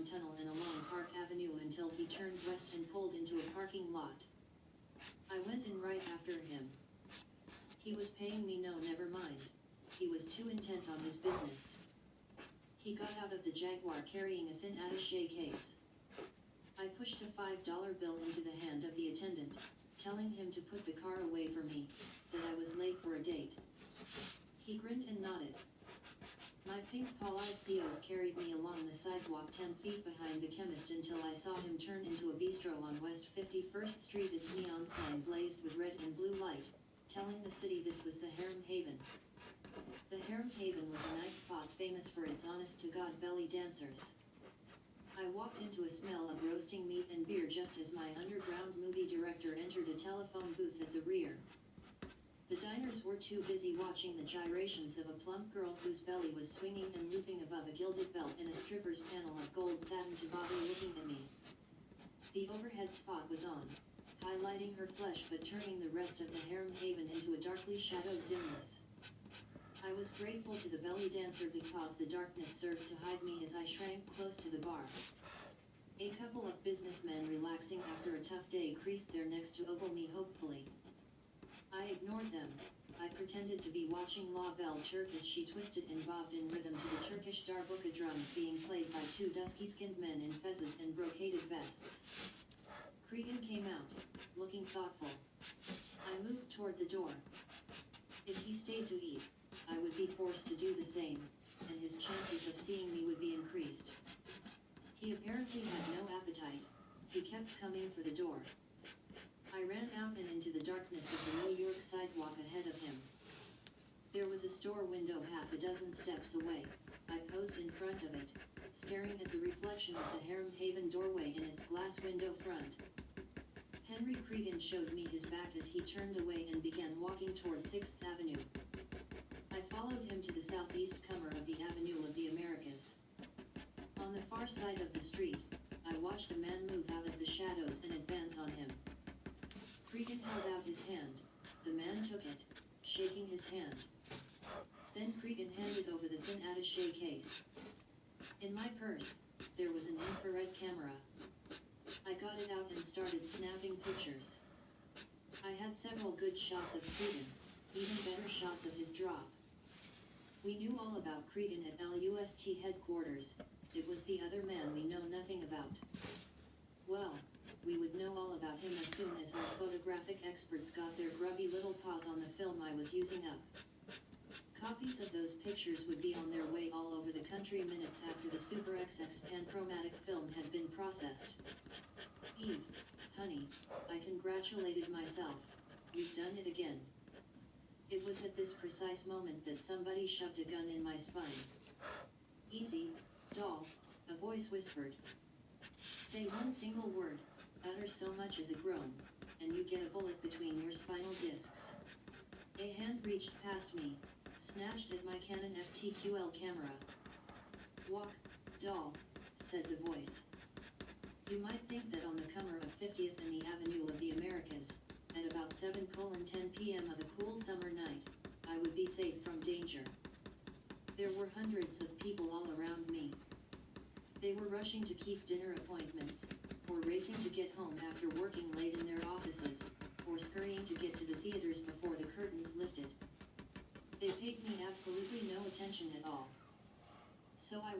underground tunnel and along Park Avenue until he turned west and pulled into a parking lot. I went in right after him. He was paying me no, never mind. He was too intent on his business. He got out of the Jaguar carrying a thin attaché case. I pushed a $5 bill into the hand of the attendant, telling him to put the car away from me, that I was late for a date. He grinned and nodded. My pink Policios carried me along the sidewalk 10 feet behind the chemist until I saw him turn into a bistro on West 51st Street. Its neon sign blazed with red and blue light, telling the city this was the Harem Haven. The Harem Haven was a night spot famous for its honest-to-God belly dancers. I walked into a smell of roasting meat and beer just as my underground movie director entered a telephone booth at the rear. The diners were too busy watching the gyrations of a plump girl whose belly was swinging and looping above a gilded belt in a stripper's panel of gold satin to bother looking at me. The overhead spot was on, highlighting her flesh but turning the rest of the Harem Haven into a darkly shadowed dimness. I was grateful to the belly dancer because the darkness served to hide me as I shrank close to the bar. A couple of businessmen relaxing after a tough day creased their necks to ogle me hopefully. I ignored them. I pretended to be watching La Belle Turk as she twisted and bobbed in rhythm to the Turkish darbuka drums being played by two dusky-skinned men in fezzes and brocaded vests. Cregan came out, looking thoughtful. I moved toward the door. If he stayed to eat, I would be forced to do the same, and his chances of seeing me would be increased. He apparently had no appetite. He kept coming for the door. I ran out and into the darkness of the New York sidewalk ahead of him. There was a store window half a dozen steps away. I posed in front of it, staring at the reflection of the Harem Haven doorway in its glass window front. Henry Cregan showed me his back as he turned away and began walking toward 6th Avenue. I followed him to the southeast corner of the Avenue of the Americas. On the far side of the street, I watched a man move out of the shadows and advance on him. Cregan held out his hand. The man took it, shaking his hand. Then Cregan handed over the thin attaché case. In my purse, there was an infrared camera. I got it out and started snapping pictures. I had several good shots of Cregan, even better shots of his drop. We knew all about Cregan at LUST headquarters. It was the other man we know nothing about. Well, we would know all about him as soon as our photographic experts got their grubby little paws on the film I was using up. Copies of those pictures would be on their way all over the country minutes after the Super XX panchromatic film had been processed. Eve, honey, I congratulated myself. We've done it again. It was at this precise moment that somebody shoved a gun in my spine. Easy, doll, a voice whispered. Say one single word, utter so much as a groan, and you get a bullet between your spinal discs. A hand reached past me, snatched at my Canon FTQL camera. Walk, doll, said the voice. You might think that on the corner of 50th and the Avenue of the Americas, at about 7:10 p.m. of a cool summer night, I would be safe from danger. There were hundreds of people all around me. They were rushing to keep dinner appointments, or racing to get home after working late in their offices, or scurrying to get to the theaters before the curtains lifted. They paid me absolutely no attention at all. So I